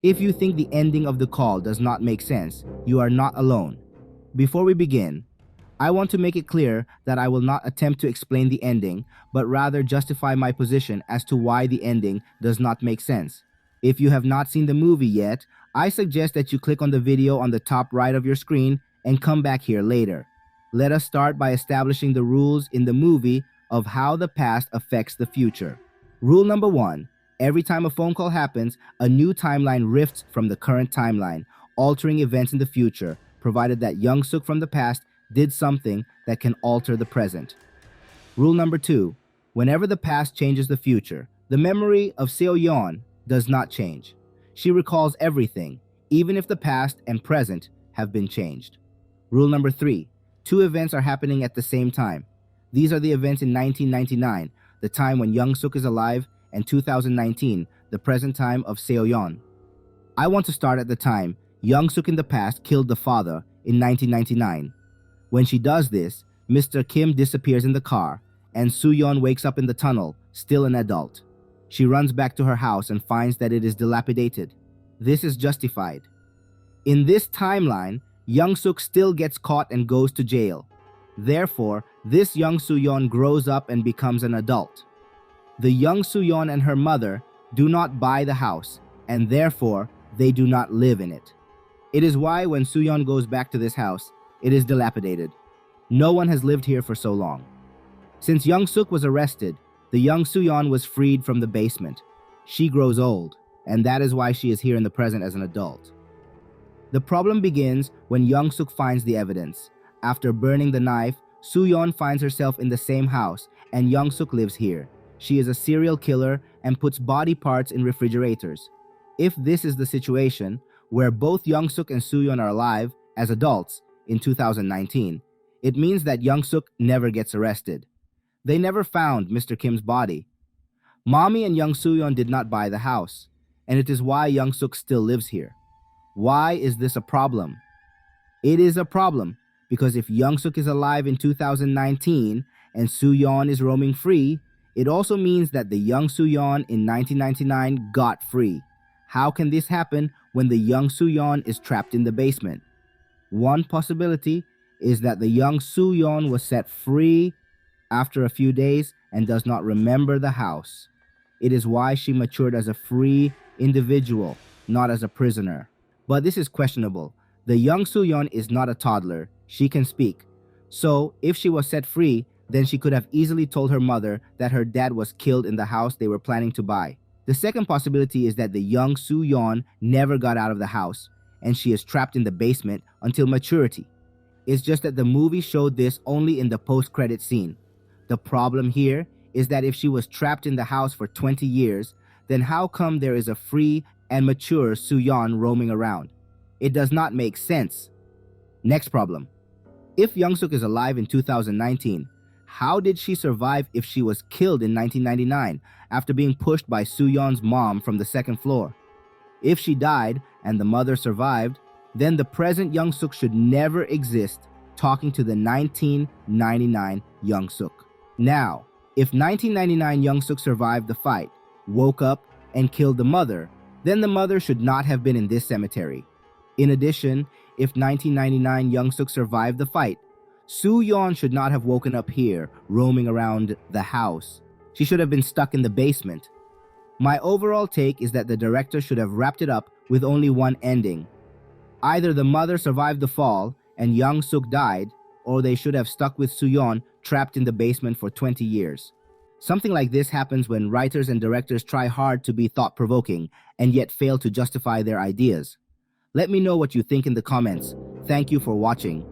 If you think the ending of the call does not make sense, you are not alone. Before we begin, I want to make it clear that I will not attempt to explain the ending, but rather justify my position as to why the ending does not make sense. If you have not seen the movie yet, I suggest that you click on the video on the top right of your screen and come back here later. Let us start by establishing the rules in the movie of how the past affects the future. Rule number 1. Every time a phone call happens, a new timeline rifts from the current timeline, altering events in the future, provided that Young Suk from the past did something that can alter the present. Rule number 2. Whenever the past changes the future, the memory of Seo Yeon does not change. She recalls everything, even if the past and present have been changed. Rule number 3. Two events are happening at the same time. These are the events in 1999, the time when Young Suk is alive, and 2019, the present time of Seo Yeon. I want to start at the time Young Suk in the past killed the father in 1999. When she does this, Mr. Kim disappears in the car, and Soo Yeon wakes up in the tunnel, still an adult. She runs back to her house and finds that it is dilapidated. This is justified. In this timeline, Young Suk still gets caught and goes to jail. Therefore, this young Soo Yeon grows up and becomes an adult. The young Soo Yeon and her mother do not buy the house, and therefore, they do not live in it. It is why when Soo Yeon goes back to this house, it is dilapidated. No one has lived here for so long. Since Young Suk was arrested, the young Soo Yeon was freed from the basement. She grows old, and that is why she is here in the present as an adult. The problem begins when Young Suk finds the evidence. After burning the knife, Soo Yeon finds herself in the same house, and Young Suk lives here. She is a serial killer and puts body parts in refrigerators. If this is the situation, where both Young Suk and Soo Yeon are alive as adults in 2019, it means that Young Suk never gets arrested. They never found Mr. Kim's body. Mommy and young Soo Yeon did not buy the house, and it is why Young Suk still lives here. Why is this a problem? It is a problem because if Young Suk is alive in 2019 and Soo Yeon is roaming free, it also means that the young Soo Yeon in 1999 got free. How can this happen when the young Soo Yeon is trapped in the basement? One possibility is that the young Soo Yeon was set free after a few days and does not remember the house. It is why she matured as a free individual, not as a prisoner. But this is questionable. The young Soo Yeon is not a toddler. She can speak. So, if she was set free, then she could have easily told her mother that her dad was killed in the house they were planning to buy. The second possibility is that the young Soo Yeon never got out of the house, and she is trapped in the basement until maturity. It's just that the movie showed this only in the post-credit scene. The problem here is that if she was trapped in the house for 20 years, then how come there is a free and mature Soo Yeon roaming around? It does not make sense. Next problem. If Young Suk is alive in 2019, how did she survive if she was killed in 1999 after being pushed by Soo Yeon's mom from the second floor? If she died and the mother survived, then the present Young Suk should never exist talking to the 1999 Young Suk. Now, if 1999 Young Suk survived the fight, woke up, and killed the mother, then the mother should not have been in this cemetery. In addition, if 1999 Young Suk survived the fight, Soo Yeon should not have woken up here, roaming around the house. She should have been stuck in the basement. My overall take is that the director should have wrapped it up with only one ending. Either the mother survived the fall and Young Suk died, or they should have stuck with Soo Yeon trapped in the basement for 20 years. Something like this happens when writers and directors try hard to be thought-provoking and yet fail to justify their ideas. Let me know what you think in the comments. Thank you for watching.